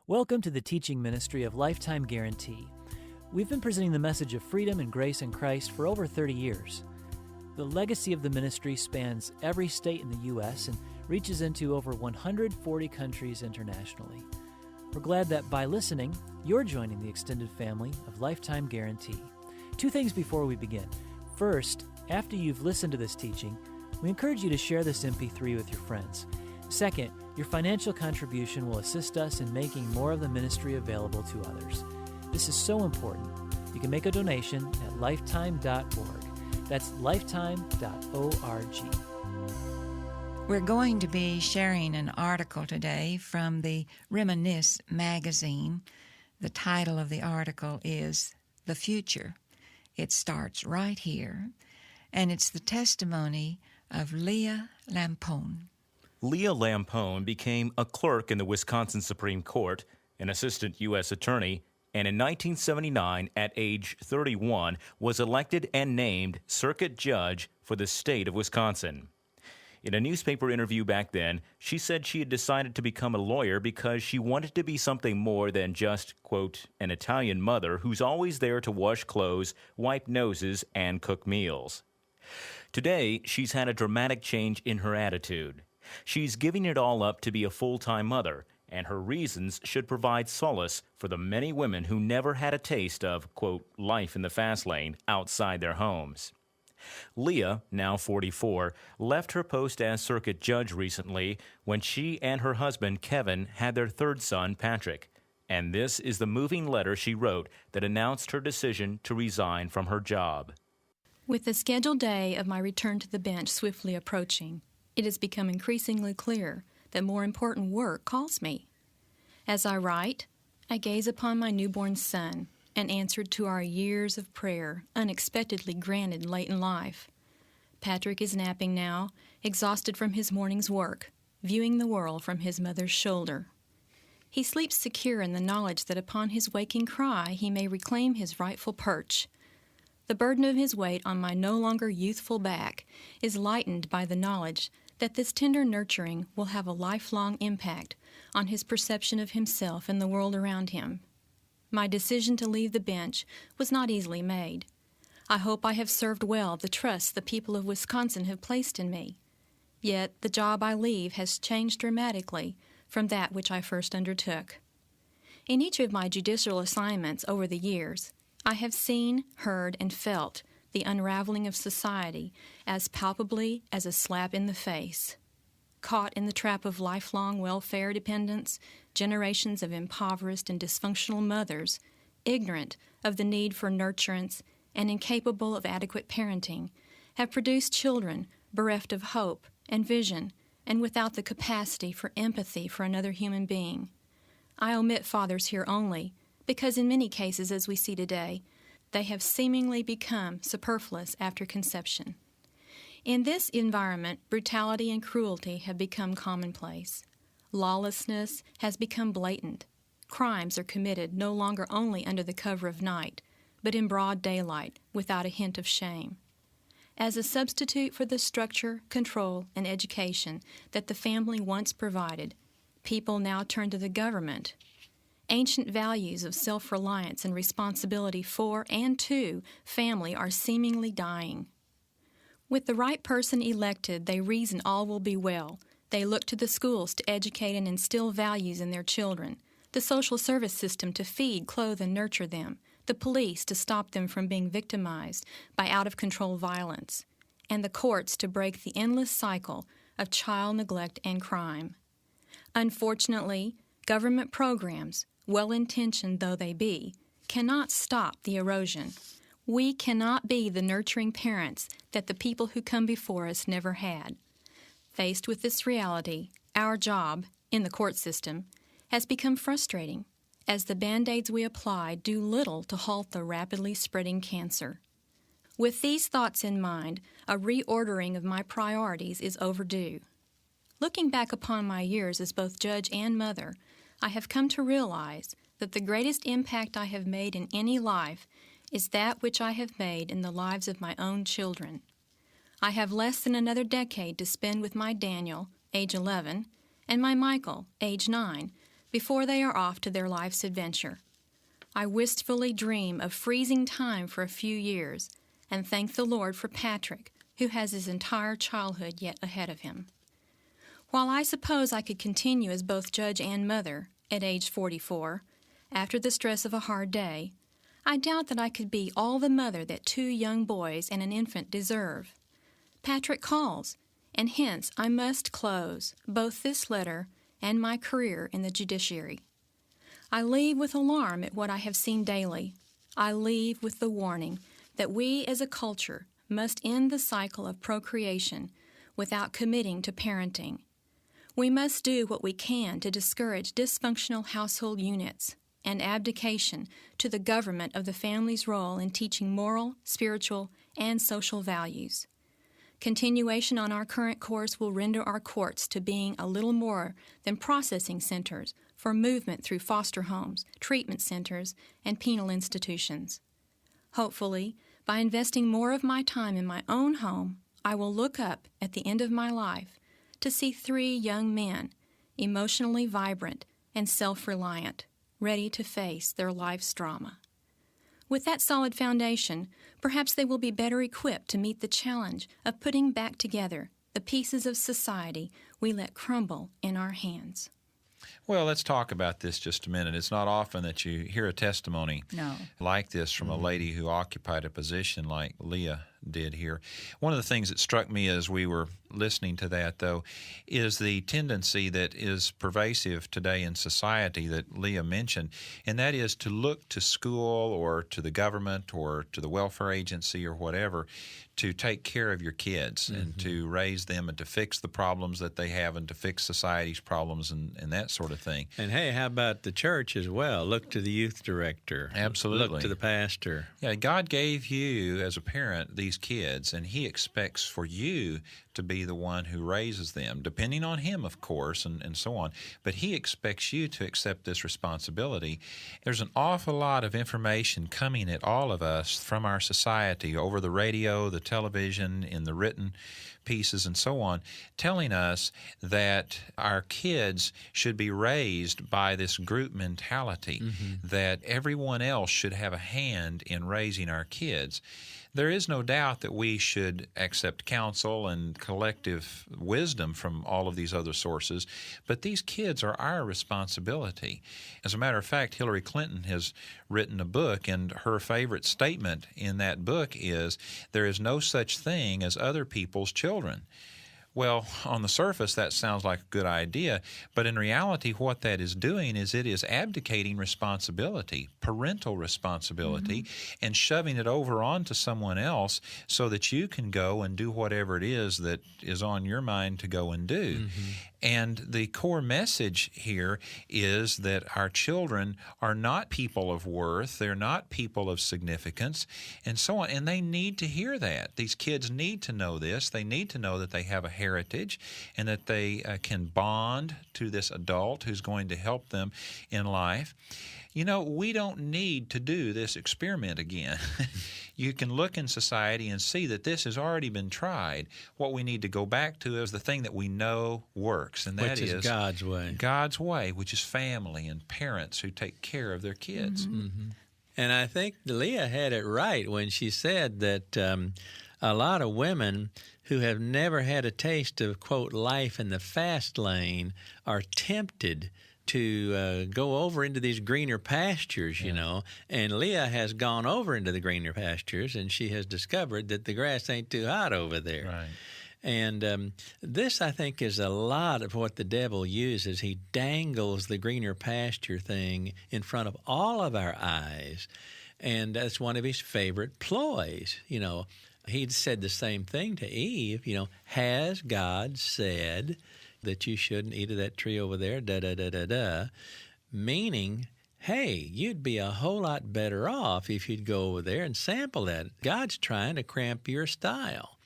Welcome to the teaching ministry of Lifetime Guarantee. We've been presenting the message of freedom and grace in Christ for over 30 years. The legacy of the ministry spans every state in the U.S. and reaches into over 140 countries internationally. We're glad that by listening, you're joining the extended family of Lifetime Guarantee. Two things before we begin. First, after you've listened to this teaching, we encourage you to share this MP3 with your friends. Second, your financial contribution will assist us in making more of the ministry available to others. This is so important. You can make a donation at lifetime.org. That's lifetime.org. We're going to be sharing an article today from the Reminisce magazine. The title of the article is The Future. It starts right here, and it's the testimony of Leah Lampone. Leah Lampone became a clerk in the Wisconsin Supreme Court, an assistant U.S. attorney, and in 1979, at age 31, was elected and named circuit judge for the state of Wisconsin. In a newspaper interview back then, she said she had decided to become a lawyer because she wanted to be something more than just, quote, an Italian mother who's always there to wash clothes, wipe noses, and cook meals. Today, she's had a dramatic change in her attitude. She's giving it all up to be a full-time mother, and her reasons should provide solace for the many women who never had a taste of, quote, life in the fast lane outside their homes. Leah, now 44, left her post as circuit judge recently when she and her husband, Kevin, had their third son, Patrick. And this is the moving letter she wrote that announced her decision to resign from her job. With the scheduled day of my return to the bench swiftly approaching, it has become increasingly clear that more important work calls me. As I write, I gaze upon my newborn son and answered to our years of prayer, unexpectedly granted late in life. Patrick is napping now, exhausted from his morning's work, viewing the world from his mother's shoulder. He sleeps secure in the knowledge that upon his waking cry he may reclaim his rightful perch. The burden of his weight on my no longer youthful back is lightened by the knowledge that this tender nurturing will have a lifelong impact on his perception of himself and the world around him. My decision to leave the bench was not easily made. I hope I have served well the trust the people of Wisconsin have placed in me. Yet the job I leave has changed dramatically from that which I first undertook. In each of my judicial assignments over the years, I have seen, heard, and felt the unraveling of society as palpably as a slap in the face. Caught in the trap of lifelong welfare dependence, generations of impoverished and dysfunctional mothers, ignorant of the need for nurturance and incapable of adequate parenting, have produced children bereft of hope and vision and without the capacity for empathy for another human being. I omit fathers here only because in many cases, as we see today, they have seemingly become superfluous after conception. In this environment, brutality and cruelty have become commonplace. Lawlessness has become blatant. Crimes are committed no longer only under the cover of night, but in broad daylight, without a hint of shame. As a substitute for the structure, control, and education that the family once provided, people now turn to the government. Ancient values of self-reliance and responsibility for and to family are seemingly dying. With the right person elected, they reason all will be well. They look to the schools to educate and instill values in their children, the social service system to feed, clothe, and nurture them, the police to stop them from being victimized by out-of-control violence, and the courts to break the endless cycle of child neglect and crime. Unfortunately, government programs, well-intentioned though they be, cannot stop the erosion. We cannot be the nurturing parents that the people who come before us never had. Faced with this reality, our job, in the court system, has become frustrating, as the Band-Aids we apply do little to halt the rapidly spreading cancer. With these thoughts in mind, a reordering of my priorities is overdue. Looking back upon my years as both judge and mother, I have come to realize that the greatest impact I have made in any life is that which I have made in the lives of my own children. I have less than another decade to spend with my Daniel, age 11, and my Michael, age 9, before they are off to their life's adventure. I wistfully dream of freezing time for a few years and thank the Lord for Patrick, who has his entire childhood yet ahead of him. While I suppose I could continue as both judge and mother at age 44, after the stress of a hard day, I doubt that I could be all the mother that 2 young boys and an infant deserve. Patrick calls, and hence I must close both this letter and my career in the judiciary. I leave with alarm at what I have seen daily. I leave with the warning that we as a culture must end the cycle of procreation without committing to parenting. We must do what we can to discourage dysfunctional household units and abdication to the government of the family's role in teaching moral, spiritual, and social values. Continuation on our current course will render our courts to being a little more than processing centers for movement through foster homes, treatment centers, and penal institutions. Hopefully, by investing more of my time in my own home, I will look up at the end of my life to see 3 young men, emotionally vibrant and self-reliant, ready to face their life's drama. With that solid foundation, perhaps they will be better equipped to meet the challenge of putting back together the pieces of society we let crumble in our hands. Well, let's talk about this just a minute. It's not often that you hear a testimony like this from a lady who occupied a position like Leah did here. One of the things that struck me as we were listening to that, though, is the tendency that is pervasive today in society that Leah mentioned, and that is to look to school or to the government or to the welfare agency or whatever to take care of your kids and to raise them and to fix the problems that they have and to fix society's problems and that sort of thing. And hey, how about the church as well? Look to the youth director. Absolutely. Look to the pastor. Yeah, God gave you as a parent these kids, and He expects for you to be the one who raises them, depending on Him, of course, and so on. But He expects you to accept this responsibility. There's an awful lot of information coming at all of us from our society over the radio, the television, in the written pieces and so on, telling us that our kids should be raised by this group mentality, that everyone else should have a hand in raising our kids. There is no doubt that we should accept counsel and collective wisdom from all of these other sources, but these kids are our responsibility. As a matter of fact, Hillary Clinton has written a book, and her favorite statement in that book is, "There is no such thing as other people's children." Well, on the surface, that sounds like a good idea, but in reality, what that is doing is it is abdicating responsibility, parental responsibility, and shoving it over onto someone else so that you can go and do whatever it is that is on your mind to go and do. And the core message here is that our children are not people of worth, they're not people of significance, and so on. And they need to hear that. These kids need to know this. They need to know that they have a heritage and that they can bond to this adult who's going to help them in life. You know, we don't need to do this experiment again. You can look in society and see that this has already been tried. What we need to go back to is the thing that we know works, and that is God's way. God's way, which is family and parents who take care of their kids. And I think Leah had it right when she said that a lot of women who have never had a taste of, quote, life in the fast lane are tempted to go over into these greener pastures, you know. And Leah has gone over into the greener pastures, and she has discovered that the grass ain't too hot over there. Right. And this, I think, is a lot of what the devil uses. He dangles the greener pasture thing in front of all of our eyes, and that's one of his favorite ploys. You know, he said the same thing to Eve, you know, has God said that you shouldn't eat of that tree over there, da-da-da-da-da, meaning, hey, you'd be a whole lot better off if you'd go over there and sample that. God's trying to cramp your style.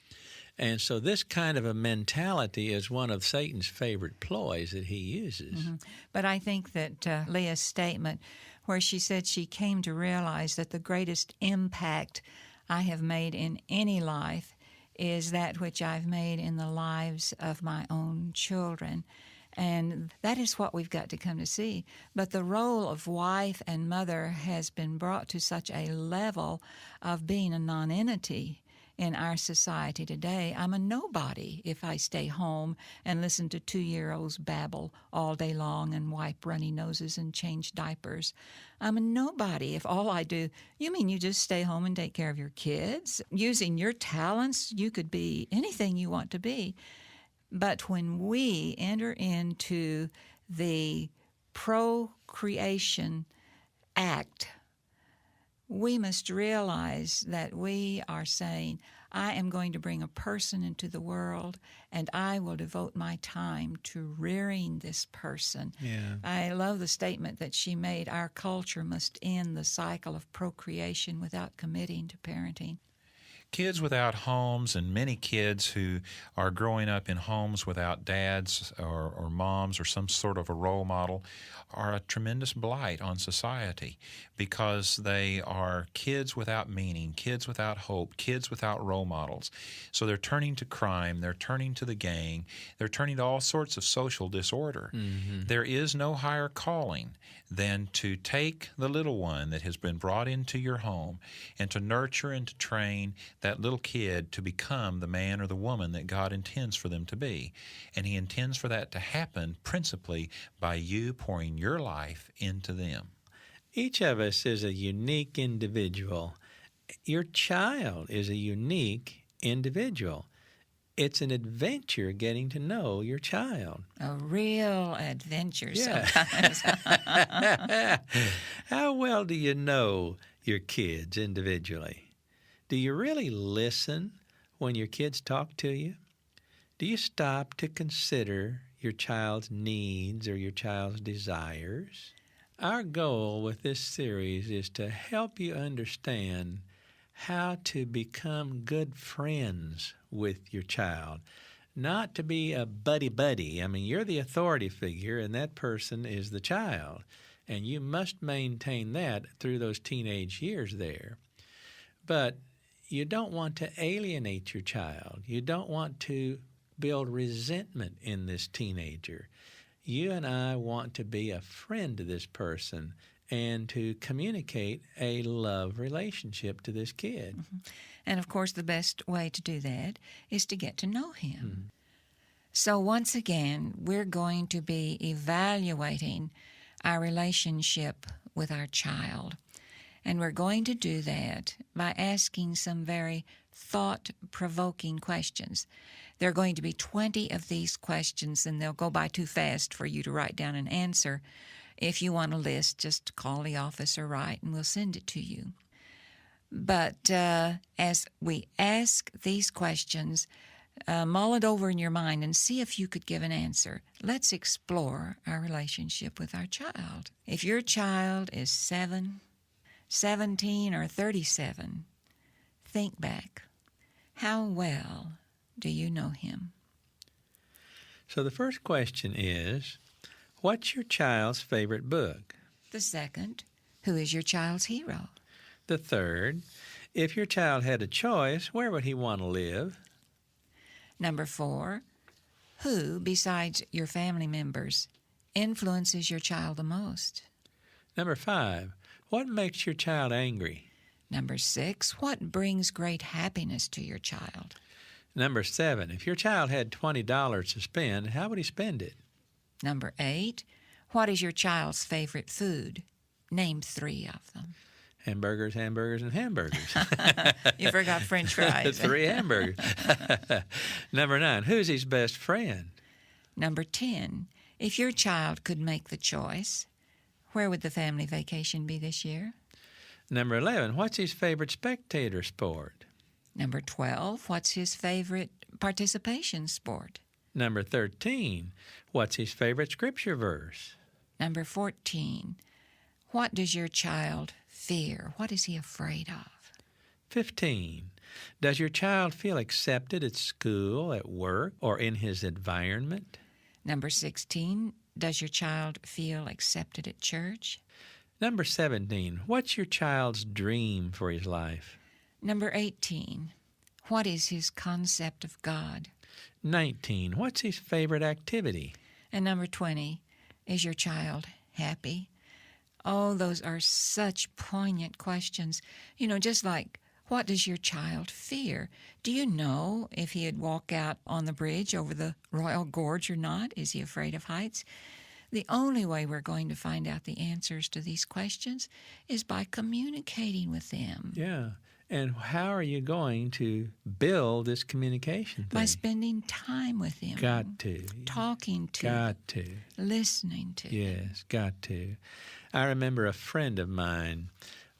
And so this kind of a mentality is one of Satan's favorite ploys that he uses. But I think that Leah's statement where she said she came to realize that the greatest impact I have made in any life is that which I've made in the lives of my own children. And that is what we've got to come to see. But the role of wife and mother has been brought to such a level of being a nonentity in our society today. I'm a nobody if I stay home and listen to 2-year-olds babble all day long and wipe runny noses and change diapers. I'm a nobody if all I do, you mean you just stay home and take care of your kids? Using your talents, you could be anything you want to be. But when we enter into the procreation act, we must realize that we are saying, I am going to bring a person into the world, and I will devote my time to rearing this person. Yeah. I love the statement that she made, our culture must end the cycle of procreation without committing to parenting. Kids without homes, and many kids who are growing up in homes without dads or moms or some sort of a role model, are a tremendous blight on society because they are kids without meaning, kids without hope, kids without role models. So they're turning to crime, they're turning to the gang, they're turning to all sorts of social disorder. Mm-hmm. There is no higher calling than to take the little one that has been brought into your home and to nurture and to train that little kid to become the man or the woman that God intends for them to be. And He intends for that to happen principally by you pouring your life into them. Each of us is a unique individual. Your child is a unique individual. It's an adventure getting to know your child. A real adventure sometimes. How well do you know your kids individually? Do you really listen when your kids talk to you? Do you stop to consider your child's needs or your child's desires? Our goal with this series is to help you understand how to become good friends with your child, not to be a buddy-buddy. I mean, you're the authority figure, and that person is the child, and you must maintain that through those teenage years there. But you don't want to alienate your child. You don't want to build resentment in this teenager. You and I want to be a friend to this person and to communicate a love relationship to this kid. Mm-hmm. And, of course, the best way to do that is to get to know him. Mm-hmm. So, once again, we're going to be evaluating our relationship with our child. And we're going to do that by asking some very thought-provoking questions. There are going to be 20 of these questions, and they'll go by too fast for you to write down an answer. If you want a list, just call the office or write, and we'll send it to you. But as we ask these questions, mull it over in your mind and see if you could give an answer. Let's explore our relationship with our child. If your child is 7, 17, or 37, think back. How well do you know him? So the first question is, what's your child's favorite book? The second, who is your child's hero? The third, if your child had a choice, where would he want to live? Number 4, who, besides your family members, influences your child the most? Number 5, what makes your child angry? Number 6, what brings great happiness to your child? Number 7, if your child had $20 to spend, how would he spend it? Number 8, what is your child's favorite food? Name 3 of them. Hamburgers, hamburgers, and hamburgers. You forgot French fries. 3 hamburgers. Number 9, who's his best friend? Number 10, if your child could make the choice, where would the family vacation be this year? Number 11, what's his favorite spectator sport? Number 12, what's his favorite participation sport? Number 13, what's his favorite scripture verse? Number 14, what does your child fear? What is he afraid of? 15, does your child feel accepted at school, at work, or in his environment? Number 16, does your child feel accepted at church? Number 17, what's your child's dream for his life? Number 18, what is his concept of God? 19, what's his favorite activity? And number 20, is your child happy? Oh, those are such poignant questions. You know, just like, what does your child fear? Do you know if he'd walk out on the bridge over the Royal Gorge or not? Is he afraid of heights? The only way we're going to find out the answers to these questions is by communicating with them. Yeah. And how are you going to build this communication thing? By spending time with him. Got to. Talking to. Got to. Listening to. Yes, got to. I remember a friend of mine,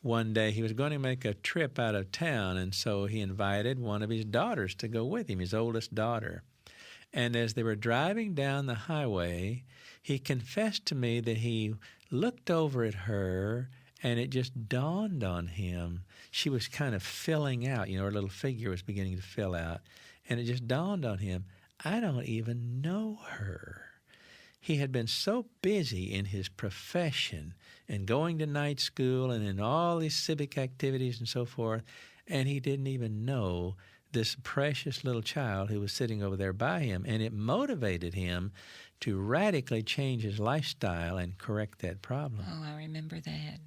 one day he was going to make a trip out of town, and so he invited one of his daughters to go with him, his oldest daughter. And as they were driving down the highway, he confessed to me that he looked over at her, and it just dawned on him. She was kind of filling out, you know, her little figure was beginning to fill out. And it just dawned on him, I don't even know her. He had been so busy in his profession and going to night school and in all these civic activities and so forth, and he didn't even know this precious little child who was sitting over there by him. And it motivated him to radically change his lifestyle and correct that problem. Oh, I remember that.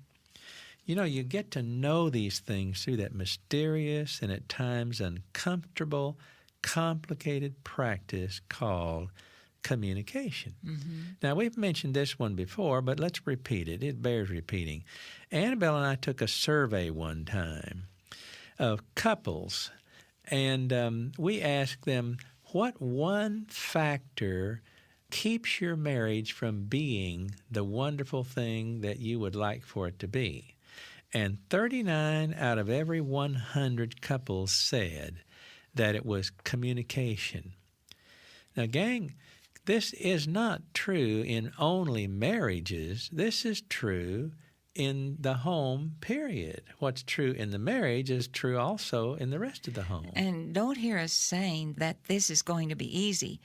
You know, you get to know these things through that mysterious and at times uncomfortable, complicated practice called communication. Mm-hmm. Now, we've mentioned this one before, but let's repeat it. It bears repeating. Annabelle and I took a survey one time of couples, and we asked them, what one factor keeps your marriage from being the wonderful thing that you would like for it to be? And 39 out of every 100 couples said that it was communication. Now, gang, this is not true in only marriages. This is true in the home, period. What's true in the marriage is true also in the rest of the home. And don't hear us saying that this is going to be easy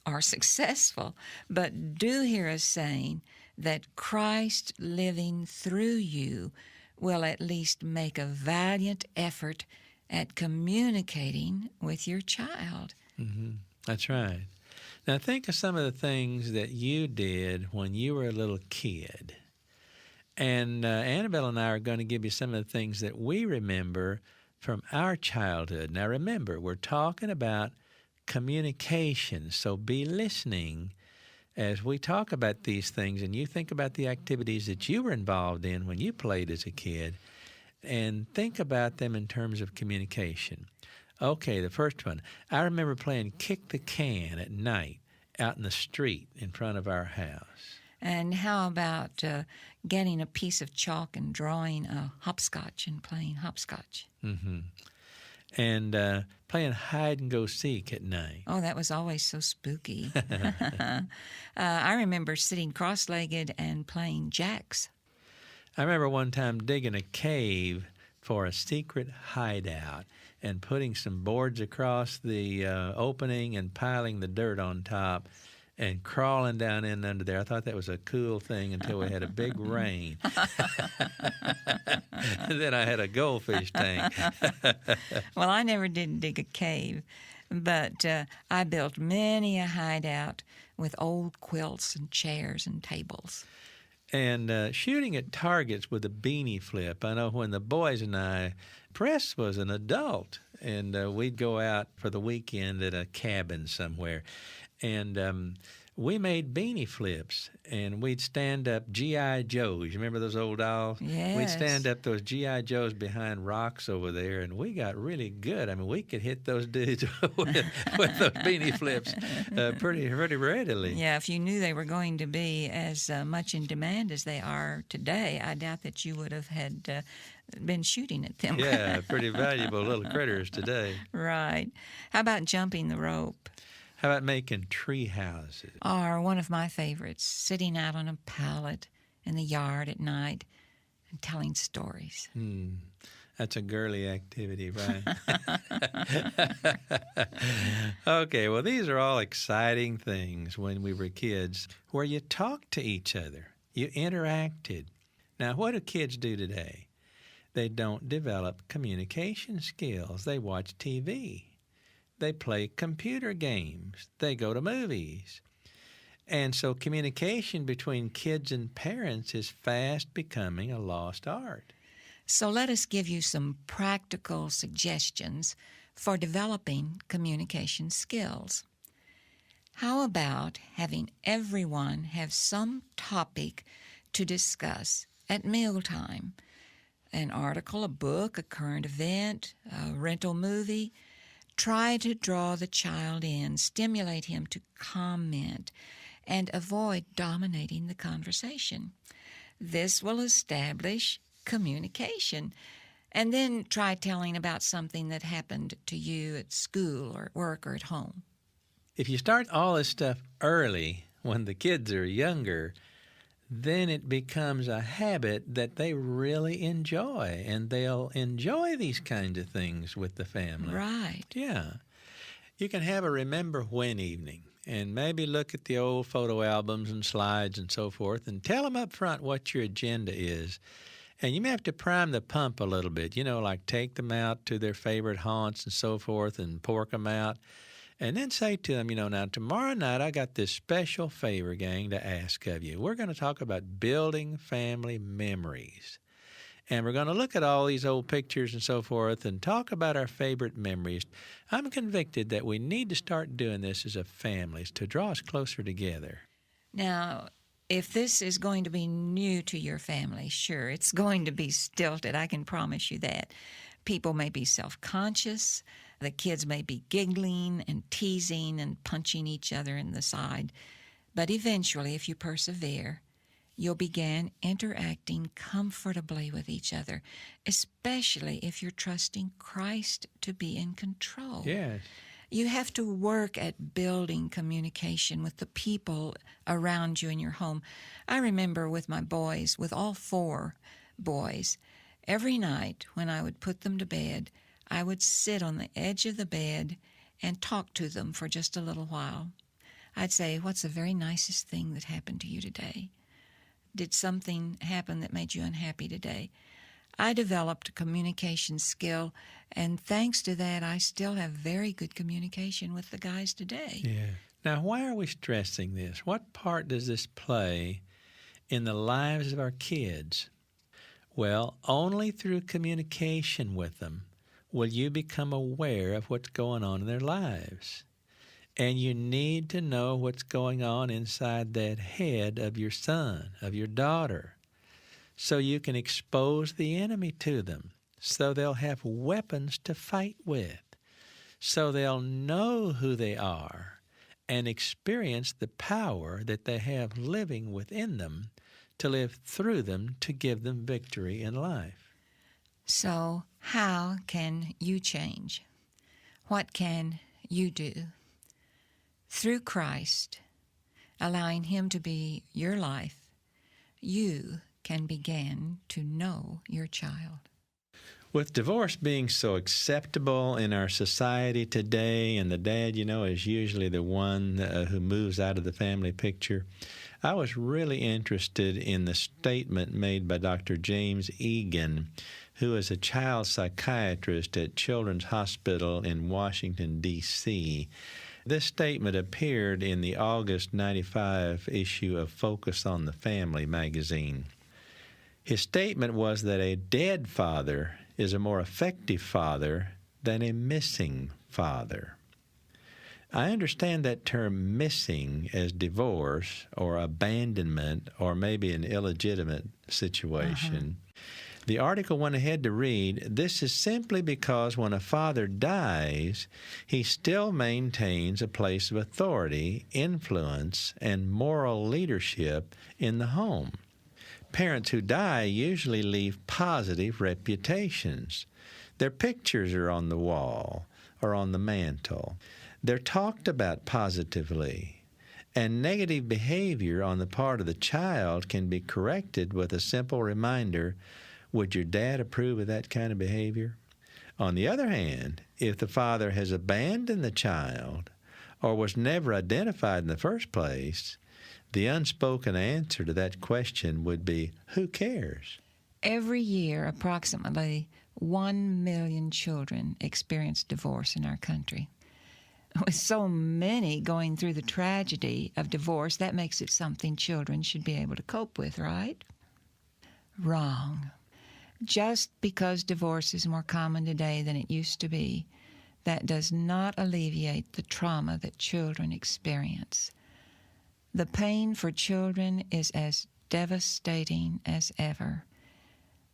or successful, but do hear us saying that Christ living through you will at least make a valiant effort at communicating with your child. Mm-hmm. That's right. Now think of some of the things that you did when you were a little kid. And Annabelle and I are going to give you some of the things that we remember from our childhood. Now remember, we're talking about communication, so be listening as we talk about these things, and you think about the activities that you were involved in when you played as a kid, and think about them in terms of communication. Okay, the first one. I remember playing kick the can at night out in the street in front of our house. And how about getting a piece of chalk and drawing a hopscotch and playing hopscotch? Mm-hmm. And playing hide-and-go-seek at night. Oh, that was always so spooky. I remember sitting cross-legged and playing jacks. I remember one time digging a cave for a secret hideout and putting some boards across the opening and piling the dirt on top and crawling down in under there. I thought that was a cool thing until we had a big rain. And then I had a goldfish tank. Well, I never did dig a cave, but I built many a hideout with old quilts and chairs and tables. And shooting at targets with a beanie flip. I know when the boys and I, Press was an adult, and we'd go out for the weekend at a cabin somewhere. And we made beanie flips, and we'd stand up G.I. Joes. You remember those old dolls? Yes. We'd stand up those G.I. Joes behind rocks over there, and we got really good. I mean, we could hit those dudes with those beanie flips pretty readily. Yeah, if you knew they were going to be as much in demand as they are today, I doubt that you would have had been shooting at them. Yeah, pretty valuable little critters today. Right. How about jumping the rope? How about making tree houses? Or one of my favorites, sitting out on a pallet in the yard at night and telling stories. That's a girly activity, right? Okay, well, these are all exciting things when we were kids where you talked to each other. You interacted. Now, what do kids do today? They don't develop communication skills. They watch TV. They play computer games. They go to movies. And so communication between kids and parents is fast becoming a lost art. So let us give you some practical suggestions for developing communication skills. How about having everyone have some topic to discuss at mealtime? An article, a book, a current event, a rental movie. Try to draw the child in, stimulate him to comment, and avoid dominating the conversation. This will establish communication. And then try telling about something that happened to you at school or at work or at home. If you start all this stuff early, when the kids are younger, then it becomes a habit that they really enjoy, and they'll enjoy these kinds of things with the family. Right. Yeah. You can have a remember when evening and maybe look at the old photo albums and slides and so forth and tell them up front what your agenda is. And you may have to prime the pump a little bit, like take them out to their favorite haunts and so forth and pork them out. And then say to them, now tomorrow night I got this special favor, gang, to ask of you. We're going to talk about building family memories. And we're going to look at all these old pictures and so forth and talk about our favorite memories. I'm convicted that we need to start doing this as a family to draw us closer together. Now, if this is going to be new to your family, sure, it's going to be stilted. I can promise you that. People may be self-conscious. The kids may be giggling and teasing and punching each other in the side. But eventually, if you persevere, you'll begin interacting comfortably with each other, especially if you're trusting Christ to be in control. Yes. You have to work at building communication with the people around you in your home. I remember with my boys, with all 4 boys, every night when I would put them to bed, I would sit on the edge of the bed and talk to them for just a little while. I'd say, what's the very nicest thing that happened to you today? Did something happen that made you unhappy today? I developed a communication skill, and thanks to that, I still have very good communication with the guys today. Yeah. Now, why are we stressing this? What part does this play in the lives of our kids? Well, only through communication with them will you become aware of what's going on in their lives. And you need to know what's going on inside that head of your son, of your daughter, so you can expose the enemy to them, so they'll have weapons to fight with, so they'll know who they are and experience the power that they have living within them to live through them to give them victory in life. So how can you change? What can you do? Through Christ, allowing Him to be your life, you can begin to know your child. With divorce being so acceptable in our society today, and the dad, is usually the one who moves out of the family picture, I was really interested in the statement made by Dr. James Egan, who is a child psychiatrist at Children's Hospital in Washington, D.C. This statement appeared in the August 95 issue of Focus on the Family magazine. His statement was that a dead father is a more effective father than a missing father. I understand that term missing as divorce or abandonment or maybe an illegitimate situation. The article went ahead to read, this is simply because when a father dies, he still maintains a place of authority, influence, and moral leadership in the home. Parents who die usually leave positive reputations. Their pictures are on the wall or on the mantle. They're talked about positively. And negative behavior on the part of the child can be corrected with a simple reminder, would your dad approve of that kind of behavior? On the other hand, if the father has abandoned the child or was never identified in the first place, the unspoken answer to that question would be, who cares? Every year, approximately 1 million children experience divorce in our country. with so many going through the tragedy of divorce, that makes it something children should be able to cope with, right? Wrong. Just because divorce is more common today than it used to be, that does not alleviate the trauma that children experience. The pain for children is as devastating as ever.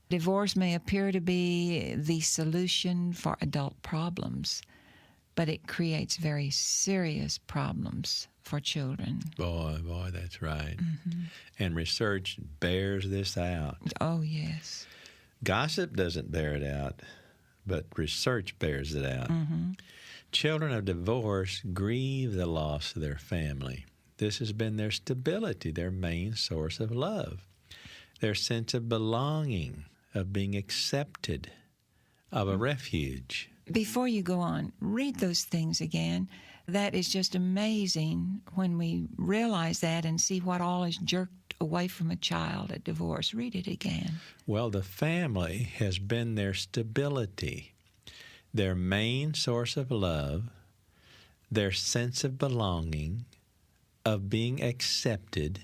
Divorce may appear to be the solution for adult problems, but it creates very serious problems for children. Boy, that's right. Mm-hmm. And research bears this out. Oh, yes. Gossip doesn't bear it out, but research bears it out. Mm-hmm. Children of divorce grieve the loss of their family. This has been their stability, their main source of love, their sense of belonging, of being accepted, of a refuge. Before you go on, read those things again. That is just amazing when we realize that and see what all is jerked away from a child at divorce. Read it again. Well, the family has been their stability, their main source of love, their sense of belonging, of being accepted,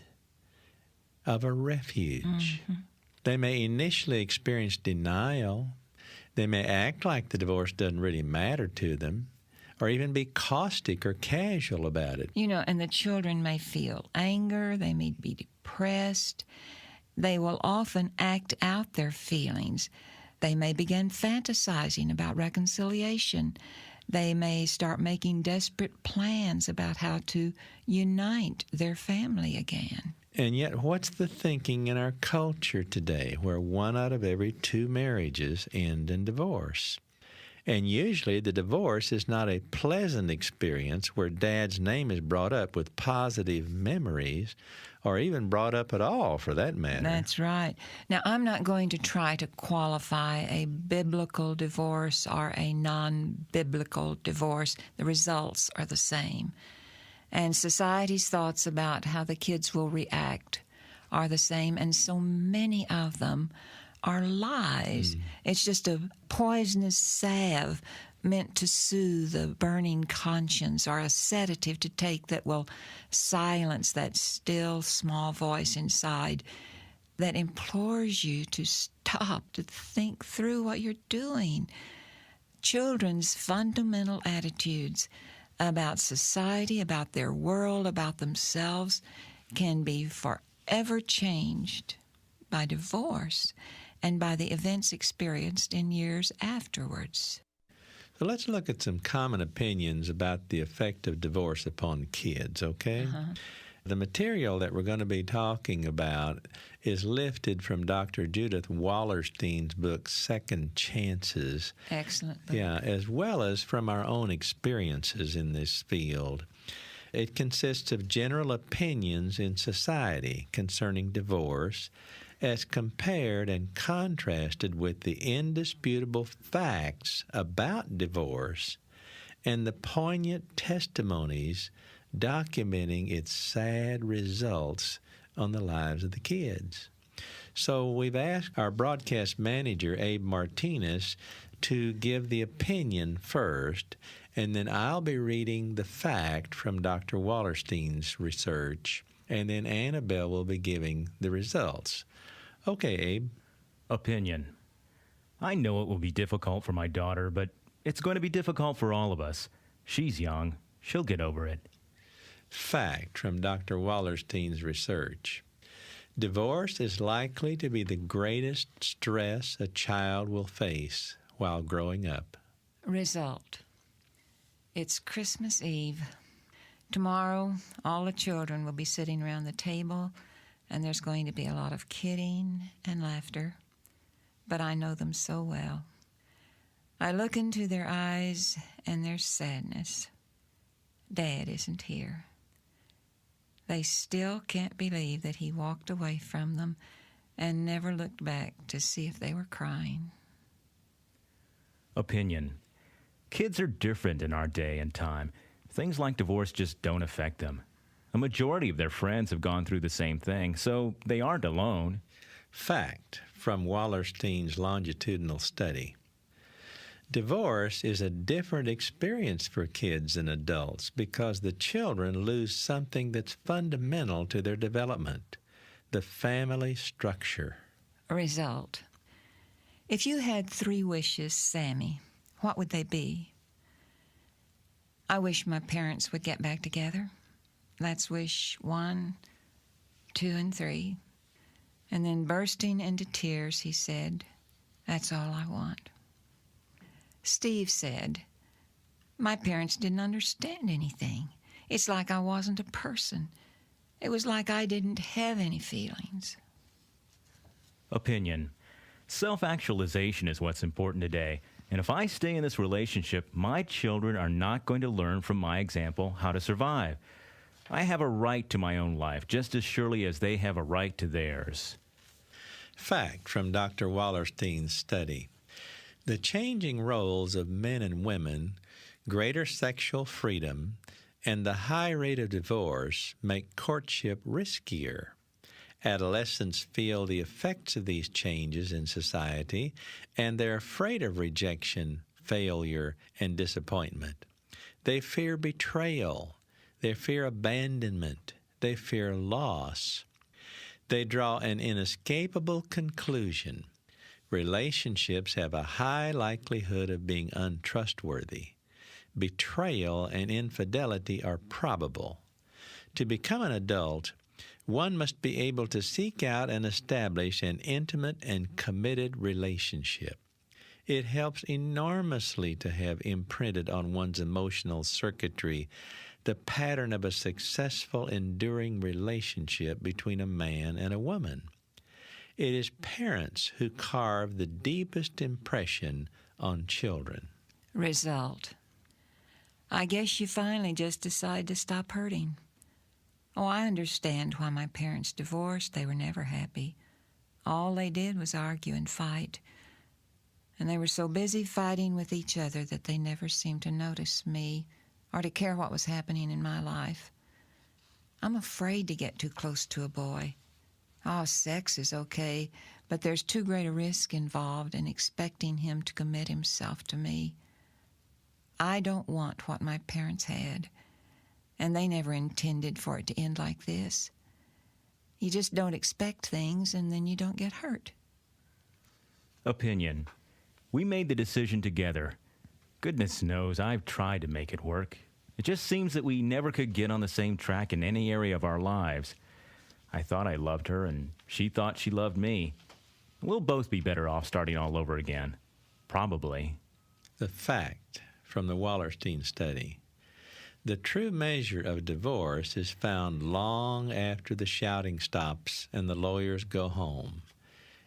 of a refuge. Mm-hmm. They may initially experience denial. They may act like the divorce doesn't really matter to them, or even be caustic or casual about it. You know, and the children may feel anger, they may be depressed. They will often act out their feelings. They may begin fantasizing about reconciliation. They may start making desperate plans about how to unite their family again. And yet, what's the thinking in our culture today, where 1 out of every 2 marriages end in divorce? And usually the divorce is not a pleasant experience where Dad's name is brought up with positive memories, or even brought up at all, for that matter. That's right. Now, I'm not going to try to qualify a biblical divorce or a non-biblical divorce. The results are the same. And society's thoughts about how the kids will react are the same, and so many of them are lies. It's just a poisonous salve meant to soothe a burning conscience, or a sedative to take that will silence that still small voice inside that implores you to stop, to think through what you're doing. Children's fundamental attitudes about society, about their world, about themselves, can be forever changed by divorce and by the events experienced in years afterwards. So let's look at some common opinions about the effect of divorce upon kids, okay? The material that we're going to be talking about is lifted from Dr. Judith Wallerstein's book, Second Chances. Excellent book. Yeah, as well as from our own experiences in this field. It consists of general opinions in society concerning divorce, as compared and contrasted with the indisputable facts about divorce and the poignant testimonies documenting its sad results on the lives of the kids. So we've asked our broadcast manager, Abe Martinez, to give the opinion first, and then I'll be reading the fact from Dr. Wallerstein's research, and then Annabelle will be giving the results. Okay, Abe. Opinion. I know it will be difficult for my daughter, but it's going to be difficult for all of us. She's young. She'll get over it. Fact from Dr. Wallerstein's research. Divorce is likely to be the greatest stress a child will face while growing up. Result. It's Christmas Eve. Tomorrow, all the children will be sitting around the table, and there's going to be a lot of kidding and laughter. But I know them so well. I look into their eyes and their sadness. Dad isn't here. They still can't believe that he walked away from them and never looked back to see if they were crying. Opinion. Kids are different in our day and time. Things like divorce just don't affect them. A majority of their friends have gone through the same thing, so they aren't alone. Fact from Wallerstein's longitudinal study. Divorce is a different experience for kids than adults because the children lose something that's fundamental to their development, the family structure. Result. If you had 3 wishes, Sammy, what would they be? I wish my parents would get back together. That's wish 1, 2, and 3. And then bursting into tears, he said, "That's all I want." Steve said, "My parents didn't understand anything. It's like I wasn't a person. It was like I didn't have any feelings." Opinion. Self-actualization is what's important today. And if I stay in this relationship, my children are not going to learn from my example how to survive. I have a right to my own life, just as surely as they have a right to theirs. Fact from Dr. Wallerstein's study. The changing roles of men and women, greater sexual freedom, and the high rate of divorce make courtship riskier. Adolescents feel the effects of these changes in society, and they're afraid of rejection, failure, and disappointment. They fear betrayal. They fear abandonment. They fear loss. They draw an inescapable conclusion. Relationships have a high likelihood of being untrustworthy. Betrayal and infidelity are probable. To become an adult, one must be able to seek out and establish an intimate and committed relationship. It helps enormously to have imprinted on one's emotional circuitry the pattern of a successful, enduring relationship between a man and a woman. It is parents who carve the deepest impression on children. Result. I guess you finally just decide to stop hurting. Oh, I understand why my parents divorced. They were never happy. All they did was argue and fight. And they were so busy fighting with each other that they never seemed to notice me or to care what was happening in my life. I'm afraid to get too close to a boy. Oh, sex is okay, but there's too great a risk involved in expecting him to commit himself to me. I don't want what my parents had, and they never intended for it to end like this. You just don't expect things, and then you don't get hurt. Opinion. We made the decision together. Goodness knows I've tried to make it work. It just seems that we never could get on the same track in any area of our lives. I thought I loved her, and she thought she loved me. We'll both be better off starting all over again. Probably. The fact from the Wallerstein study. The true measure of divorce is found long after the shouting stops and the lawyers go home.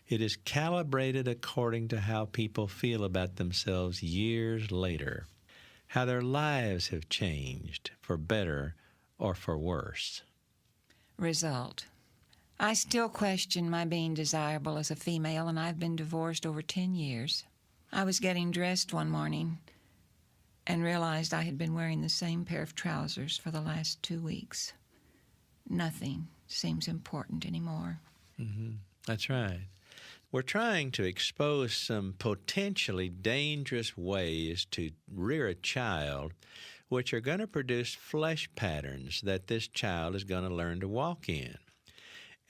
It is calibrated according to how people feel about themselves years later, how their lives have changed, for better or for worse. Result. I still question my being desirable as a female, and I've been divorced over 10 years. I was getting dressed one morning and realized I had been wearing the same pair of trousers for the last 2 weeks. Nothing seems important anymore. That's right. We're trying to expose some potentially dangerous ways to rear a child which are going to produce flesh patterns that this child is going to learn to walk in.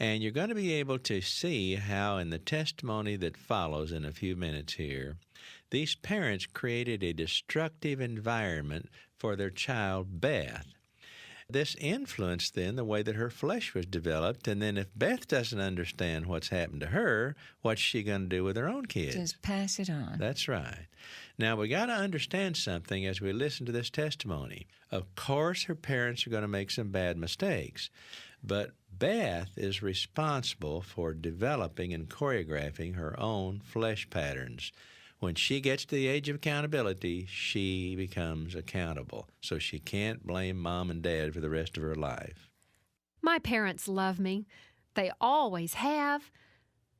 And you're going to be able to see how in the testimony that follows in a few minutes here, these parents created a destructive environment for their child, Beth. This influenced then the way that her flesh was developed, and then if Beth doesn't understand what's happened to her, what's she going to do with her own kids? Just pass it on. That's right. Now, we got to understand something as we listen to this testimony. Of course, her parents are going to make some bad mistakes, but Beth is responsible for developing and choreographing her own flesh patterns. When she gets to the age of accountability, she becomes accountable. So she can't blame mom and dad for the rest of her life. My parents love me. They always have.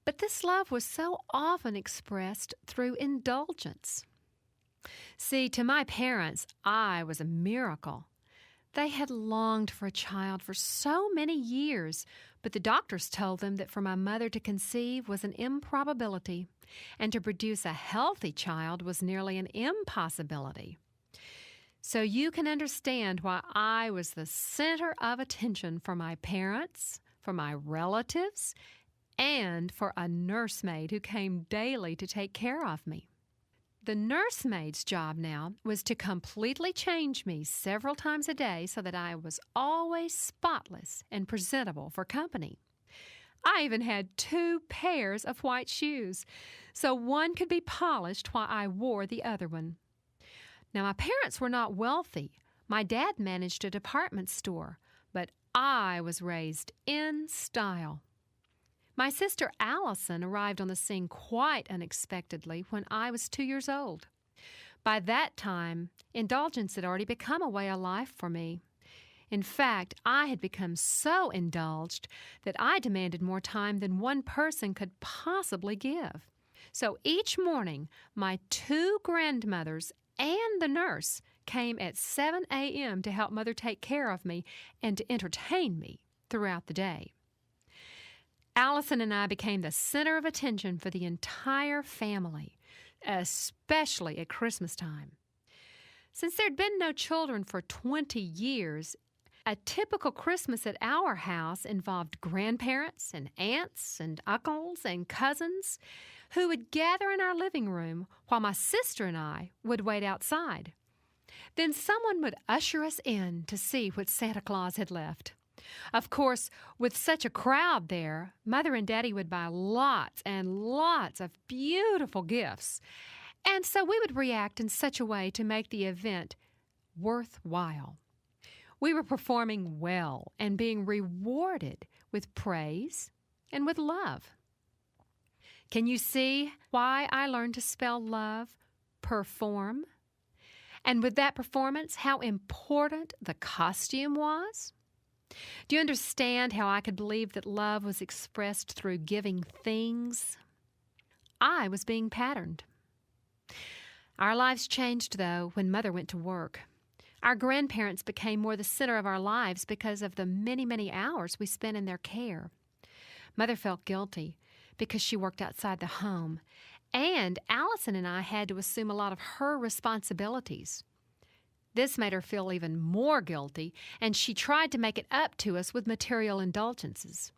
But this love was so often expressed through indulgence. See, to my parents, I was a miracle. They had longed for a child for so many years, but the doctors told them that for my mother to conceive was an improbability, and to produce a healthy child was nearly an impossibility. So you can understand why I was the center of attention for my parents, for my relatives, and for a nursemaid who came daily to take care of me. The nursemaid's job now was to completely change me several times a day so that I was always spotless and presentable for company. I even had 2 pairs of white shoes, so one could be polished while I wore the other one. Now, my parents were not wealthy. My dad managed a department store, but I was raised in style. My sister Allison arrived on the scene quite unexpectedly when I was 2 years old. By that time, indulgence had already become a way of life for me. In fact, I had become so indulged that I demanded more time than one person could possibly give. So each morning, my 2 grandmothers and the nurse came at 7 a.m. to help Mother take care of me and to entertain me throughout the day. Allison and I became the center of attention for the entire family, especially at Christmas time. Since there had been no children for 20 years, a typical Christmas at our house involved grandparents and aunts and uncles and cousins who would gather in our living room while my sister and I would wait outside. Then someone would usher us in to see what Santa Claus had left. Of course, with such a crowd there, Mother and Daddy would buy lots and lots of beautiful gifts. And so we would react in such a way to make the event worthwhile. We were performing well and being rewarded with praise and with love. Can you see why I learned to spell love, perform? And with that performance, how important the costume was? Do you understand how I could believe that love was expressed through giving things? I was being patterned. Our lives changed, though, when Mother went to work. Our grandparents became more the center of our lives because of the many, many hours we spent in their care. Mother felt guilty because she worked outside the home, and Allison and I had to assume a lot of her responsibilities. This made her feel even more guilty, and she tried to make it up to us with material indulgences.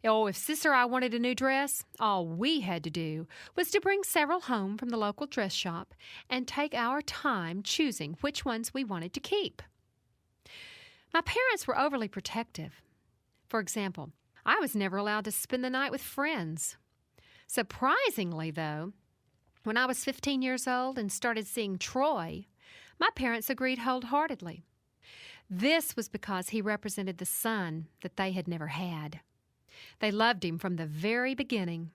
Oh, if Sister or I wanted a new dress, all we had to do was to bring several home from the local dress shop and take our time choosing which ones we wanted to keep. My parents were overly protective. For example, I was never allowed to spend the night with friends. Surprisingly, though, when I was 15 years old and started seeing Troy, my parents agreed wholeheartedly. This was because he represented the son that they had never had. They loved him from the very beginning.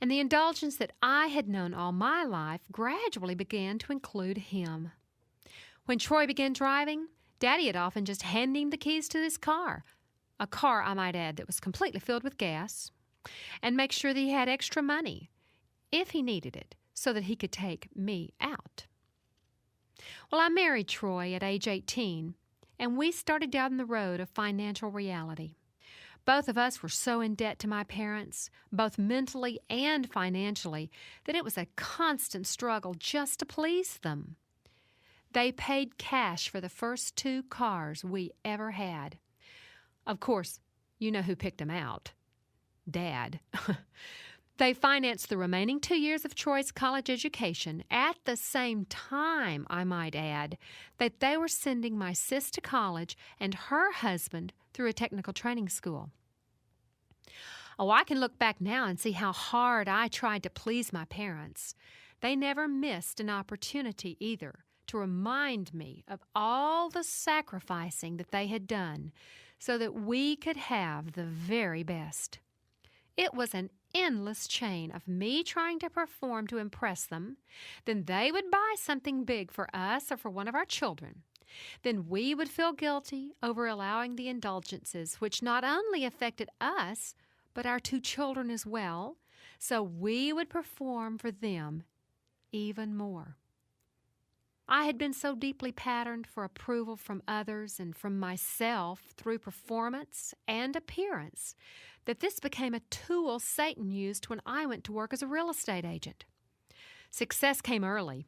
And the indulgence that I had known all my life gradually began to include him. When Troy began driving, Daddy had often just handed him the keys to his car, a car, I might add, that was completely filled with gas, and make sure that he had extra money, if he needed it, so that he could take me out. Well, I married Troy at age 18, and we started down the road of financial reality. Both of us were so in debt to my parents, both mentally and financially, that it was a constant struggle just to please them. They paid cash for the first 2 cars we ever had. Of course, you know who picked them out. Dad. They financed the remaining 2 years of Troy's college education at the same time, I might add, that they were sending my sis to college and her husband through a technical training school. Oh, I can look back now and see how hard I tried to please my parents. They never missed an opportunity either to remind me of all the sacrificing that they had done so that we could have the very best. It was an endless chain of me trying to perform to impress them. Then they would buy something big for us or for one of our children. Then we would feel guilty over allowing the indulgences, which not only affected us, but our 2 children as well, so we would perform for them even more. I had been so deeply patterned for approval from others and from myself through performance and appearance that this became a tool Satan used when I went to work as a real estate agent. Success came early.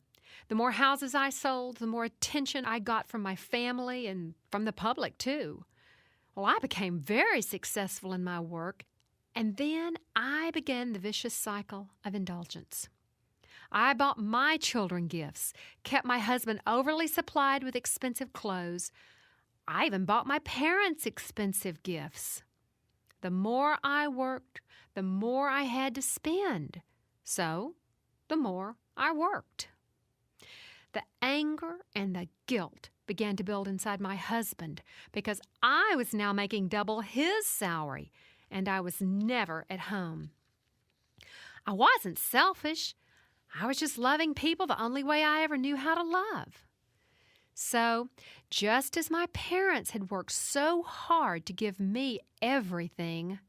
The more houses I sold, the more attention I got from my family and from the public, too. Well, I became very successful in my work, and then I began the vicious cycle of indulgence. I bought my children gifts, kept my husband overly supplied with expensive clothes. I even bought my parents expensive gifts. The more I worked, the more I had to spend. So, the more I worked. The anger and the guilt began to build inside my husband because I was now making double his salary, and I was never at home. I wasn't selfish. I was just loving people the only way I ever knew how to love. So, just as my parents had worked so hard to give me everything,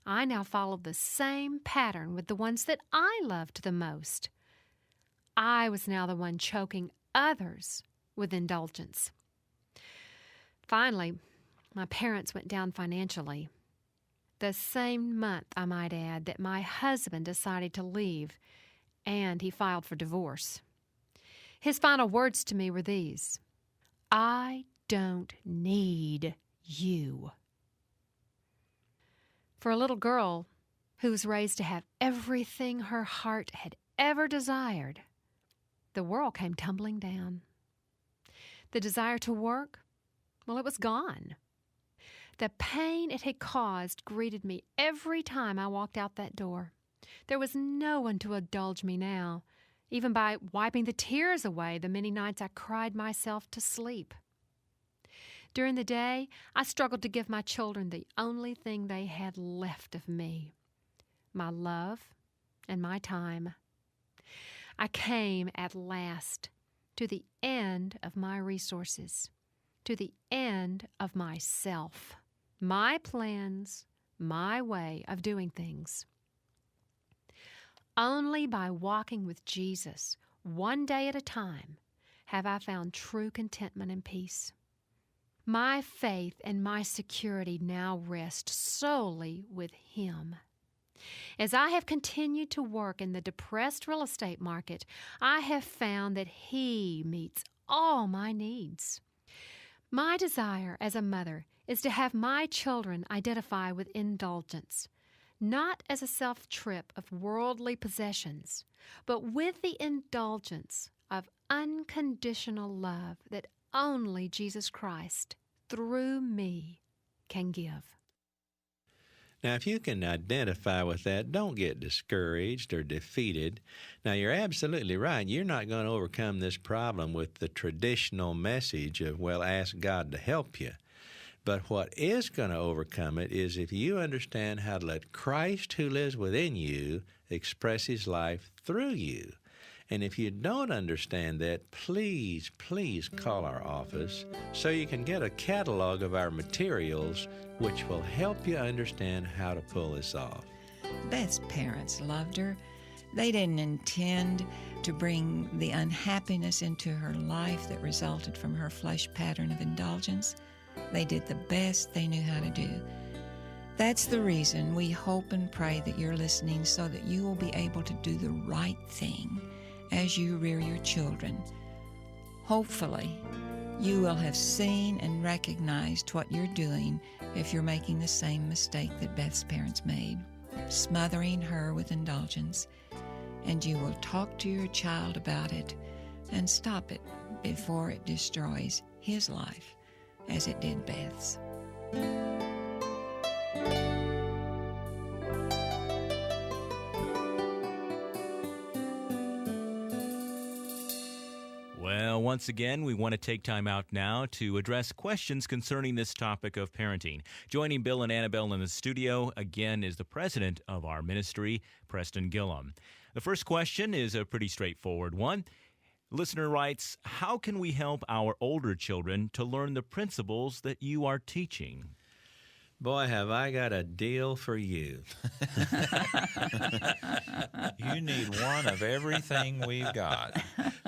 I now followed the same pattern with the ones that I loved the most. I was now the one choking others with indulgence. Finally, my parents went down financially. The same month, I might add, that my husband decided to leave, and he filed for divorce. His final words to me were these: "I don't need you." For a little girl who was raised to have everything her heart had ever desired, the world came tumbling down. The desire to work, well, it was gone. The pain it had caused greeted me every time I walked out that door. There was no one to indulge me now, even by wiping the tears away the many nights I cried myself to sleep. During the day, I struggled to give my children the only thing they had left of me: my love and my time. I came at last to the end of my resources, to the end of myself, my plans, my way of doing things. Only by walking with Jesus, one day at a time, have I found true contentment and peace. My faith and my security now rest solely with Him. As I have continued to work in the depressed real estate market, I have found that He meets all my needs. My desire as a mother is to have my children identify with indulgence, not as a self-trip of worldly possessions, but with the indulgence of unconditional love that only Jesus Christ, through me, can give. Now, if you can identify with that, don't get discouraged or defeated. Now, you're absolutely right. You're not going to overcome this problem with the traditional message of, well, ask God to help you. But what is going to overcome it is if you understand how to let Christ who lives within you express His life through you. And if you don't understand that, please call our office so you can get a catalog of our materials which will help you understand how to pull this off. Beth's parents loved her. They didn't intend to bring the unhappiness into her life that resulted from her flesh pattern of indulgence. They did the best they knew how to do. That's the reason we hope and pray that you're listening, so that you will be able to do the right thing as you rear your children. Hopefully, you will have seen and recognized what you're doing if you're making the same mistake that Beth's parents made, smothering her with indulgence. And you will talk to your child about it and stop it before it destroys his life as it did Beth's. Well, once again, we want to take time out now to address questions concerning this topic of parenting. Joining Bill and Anabel in the studio, again, is the president of our ministry, Preston Gillham. The first question is a pretty straightforward one. Listener writes, how can we help our older children to learn the principles that you are teaching? Boy, have I got a deal for you. You need one of everything we've got.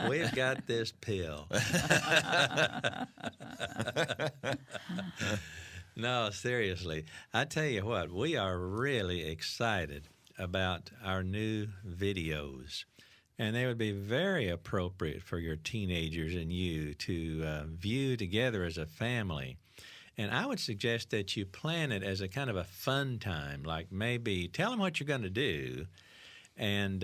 We've got this pill. No, seriously. I tell you what, we are really excited about our new videos. And they would be very appropriate for your teenagers and you to view together as a family. And I would suggest that you plan it as a kind of a fun time, like maybe tell them what you're going to do and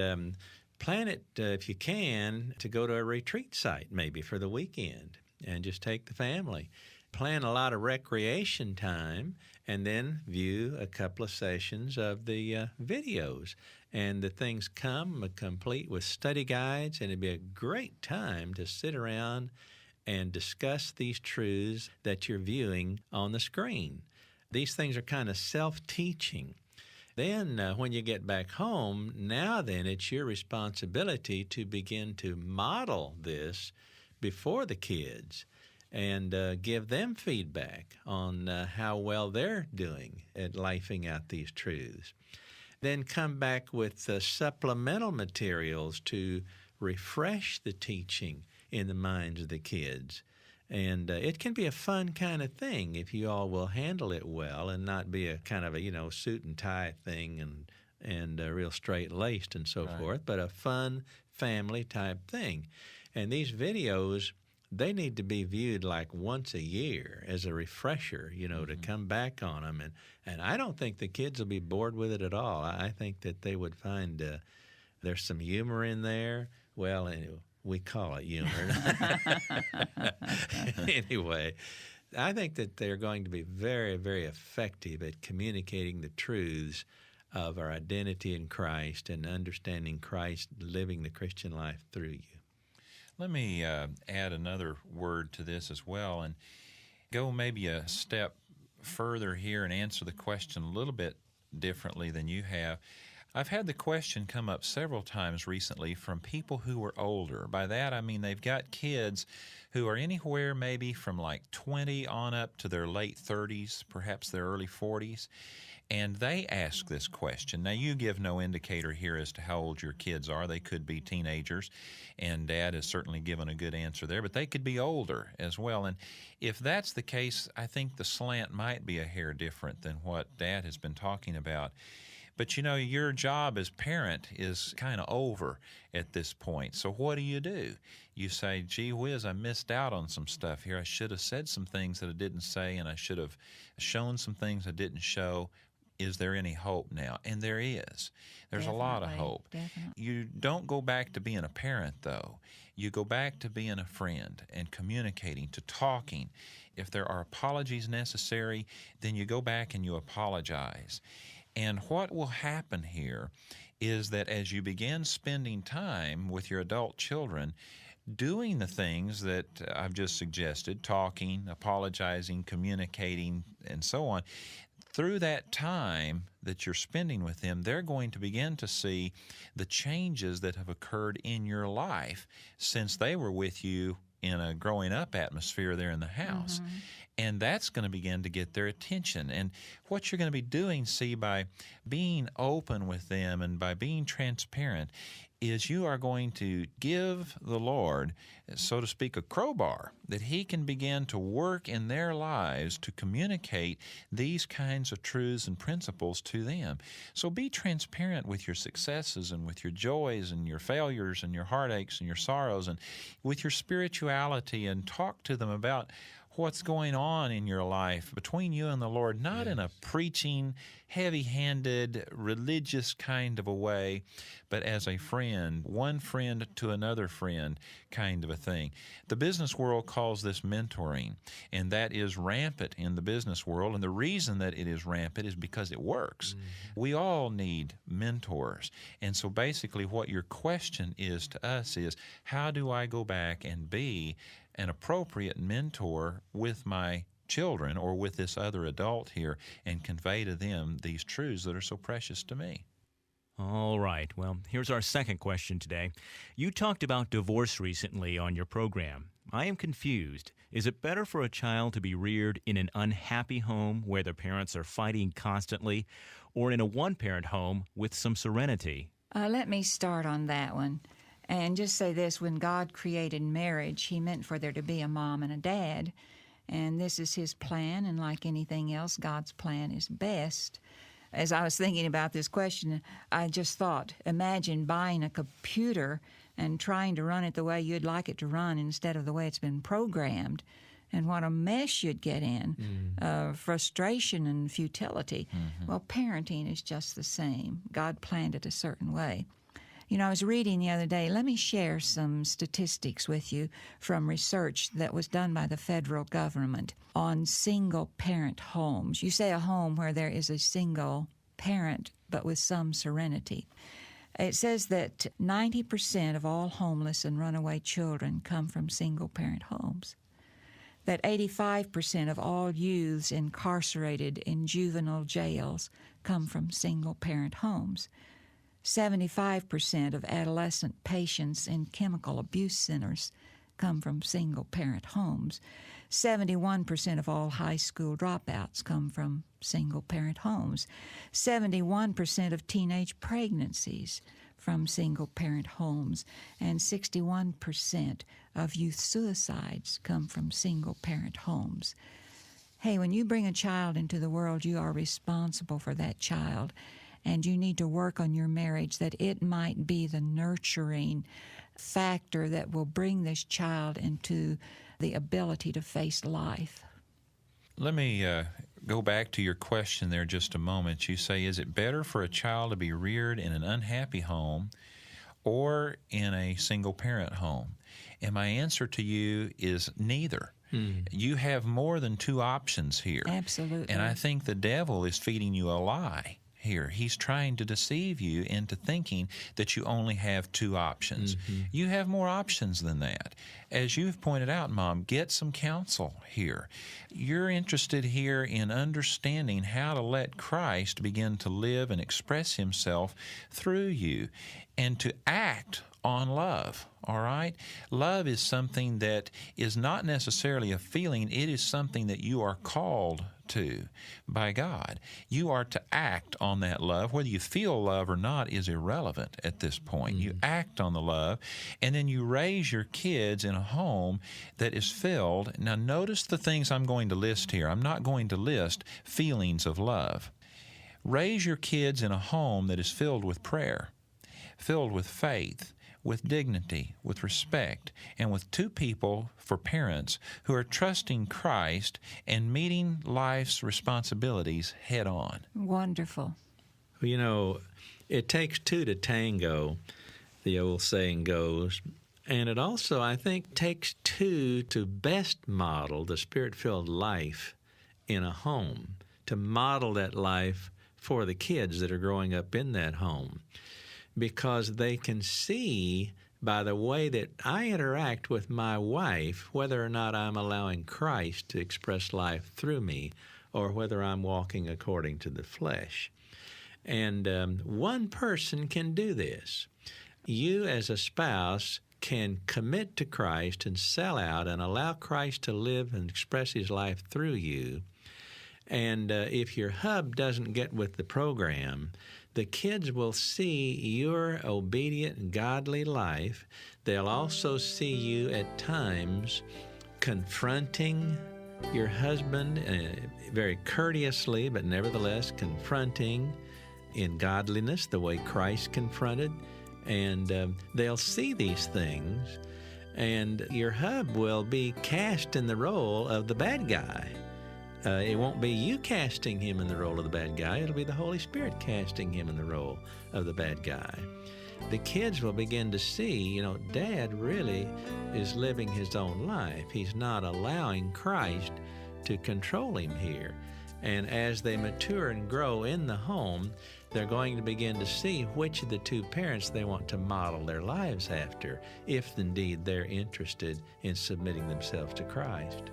plan it, if you can, to go to a retreat site maybe for the weekend and just take the family. Plan a lot of recreation time and then view a couple of sessions of the videos. And the things come complete with study guides, and it'd be a great time to sit around and discuss these truths that you're viewing on the screen. These things are kind of self-teaching. Then when you get back home, now then it's your responsibility to begin to model this before the kids and give them feedback on how well they're doing at lifing out these truths. Then come back with supplemental materials to refresh the teaching in the minds of the kids. And it can be a fun kind of thing if you all will handle it well and not be a kind of a, suit and tie thing and real straight-laced and so forth, but a fun family type thing. And these videos, they need to be viewed like once a year as a refresher, to come back on them. And I don't think the kids will be bored with it at all. I think that they would find there's some humor in there. Well, anyway, we call it humor. Anyway, I think that they're going to be very, very effective at communicating the truths of our identity in Christ and understanding Christ living the Christian life through you. Let me add another word to this as well and go maybe a step further here and answer the question a little bit differently than you have. I've had the question come up several times recently from people who are older. By that, I mean they've got kids who are anywhere maybe from like 20 on up to their late 30s, perhaps their early 40s. And they ask this question. Now, you give no indicator here as to how old your kids are. They could be teenagers, and Dad has certainly given a good answer there, but they could be older as well. And if that's the case, I think the slant might be a hair different than what Dad has been talking about. But, your job as parent is kind of over at this point. So what do? You say, gee whiz, I missed out on some stuff here. I should have said some things that I didn't say, and I should have shown some things I didn't show. Is there any hope now? And there is. There's a lot of hope. Definitely. You don't go back to being a parent, though. You go back to being a friend and communicating, to talking. If there are apologies necessary, then you go back and you apologize. And what will happen here is that as you begin spending time with your adult children, doing the things that I've just suggested, talking, apologizing, communicating, and so on, through that time that you're spending with them, they're going to begin to see the changes that have occurred in your life since they were with you in a growing up atmosphere there in the house. Mm-hmm. And that's going to begin to get their attention. And what you're going to be doing, by being open with them and by being transparent, is you are going to give the Lord, so to speak, a crowbar that He can begin to work in their lives to communicate these kinds of truths and principles to them. So be transparent with your successes and with your joys and your failures and your heartaches and your sorrows and with your spirituality, and talk to them about what's going on in your life between you and the Lord, not in a preaching, heavy-handed, religious kind of a way, but as a friend, one friend to another friend kind of a thing. The business world calls this mentoring, and that is rampant in the business world, and the reason that it is rampant is because it works. Mm-hmm. We all need mentors, and so basically what your question is to us is, how do I go back and be an appropriate mentor with my children or with this other adult here and convey to them these truths that are so precious to me? All right. Well, here's our second question today. You talked about divorce recently on your program. I am confused. Is it better for a child to be reared in an unhappy home where their parents are fighting constantly, or in a one-parent home with some serenity? Let me start on that one and just say this. When God created marriage, He meant for there to be a mom and a dad, and this is His plan, and like anything else, God's plan is best. As I was thinking about this question, I just thought, imagine buying a computer and trying to run it the way you'd like it to run instead of the way it's been programmed, and what a mess you'd get in, frustration and futility. Well, parenting is just the same. God planned it a certain way. You know, I was reading the other day, let me share some statistics with you from research that was done by the federal government on single-parent homes. You say a home where there is a single parent, but with some serenity. It says that 90% of all homeless and runaway children come from single-parent homes, that 85% of all youths incarcerated in juvenile jails come from single-parent homes, 75% of adolescent patients in chemical abuse centers come from single-parent homes. 71% of all high school dropouts come from single-parent homes. 71% of teenage pregnancies from single-parent homes. And 61% of youth suicides come from single-parent homes. Hey, when you bring a child into the world, you are responsible for that child. And you need to work on your marriage that it might be the nurturing factor that will bring this child into the ability to face life. Let me go back to your question there just a moment. You say, is it better for a child to be reared in an unhappy home or in a single-parent home? And my answer to you is neither. You have more than two options here. Absolutely. And I think the devil is feeding you a lie here. He's trying to deceive you into thinking that you only have two options. You have more options than that. As you've pointed out, Mom, get some counsel here. You're interested here in understanding how to let Christ begin to live and express Himself through you and to act on love, all right? Love is something that is not necessarily a feeling. It is something that you are called to by God. You are to act on that love. Whether you feel love or not is irrelevant at this point. You act on the love, and then you raise your kids in a home that is filled. Now, notice the things I'm going to list here. I'm not going to list feelings of love. Raise your kids in a home that is filled with prayer, filled with faith, with dignity, with respect, and with two people for parents who are trusting Christ and meeting life's responsibilities head on. Wonderful. Well, you know, it takes two to tango, the old saying goes. And it also, I think, takes two to best model the Spirit-filled life in a home, to model that life for the kids that are growing up in that home. Because they can see by the way that I interact with my wife whether or not I'm allowing Christ to express life through me or whether I'm walking according to the flesh. And one person can do this. You as a spouse can commit to Christ and sell out and allow Christ to live and express His life through you. And if your hub doesn't get with the program, the kids will see your obedient, godly life. They'll also see you at times confronting your husband very courteously, but nevertheless confronting in godliness the way Christ confronted. And they'll see these things, and your hub will be cast in the role of the bad guy. It won't be you casting him in the role of the bad guy. It'll be the Holy Spirit casting him in the role of the bad guy. The kids will begin to see, Dad really is living his own life. He's not allowing Christ to control him here. And as they mature and grow in the home, they're going to begin to see which of the two parents they want to model their lives after, if indeed they're interested in submitting themselves to Christ.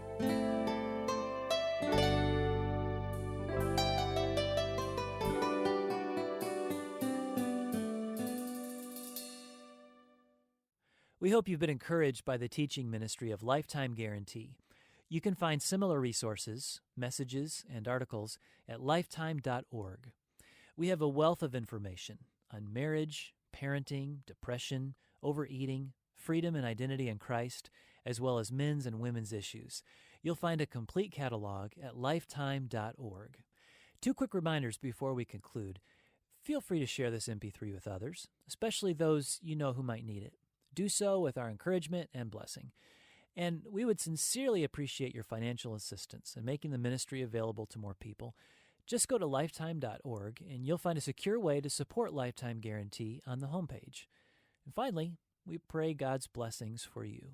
We hope you've been encouraged by the teaching ministry of Lifetime Guarantee. You can find similar resources, messages, and articles at lifetime.org. We have a wealth of information on marriage, parenting, depression, overeating, freedom and identity in Christ, as well as men's and women's issues. You'll find a complete catalog at lifetime.org. 2 quick reminders before we conclude. Feel free to share this MP3 with others, especially those you know who might need it. Do so with our encouragement and blessing. And we would sincerely appreciate your financial assistance in making the ministry available to more people. Just go to lifetime.org and you'll find a secure way to support Lifetime Guarantee on the homepage. And finally, we pray God's blessings for you.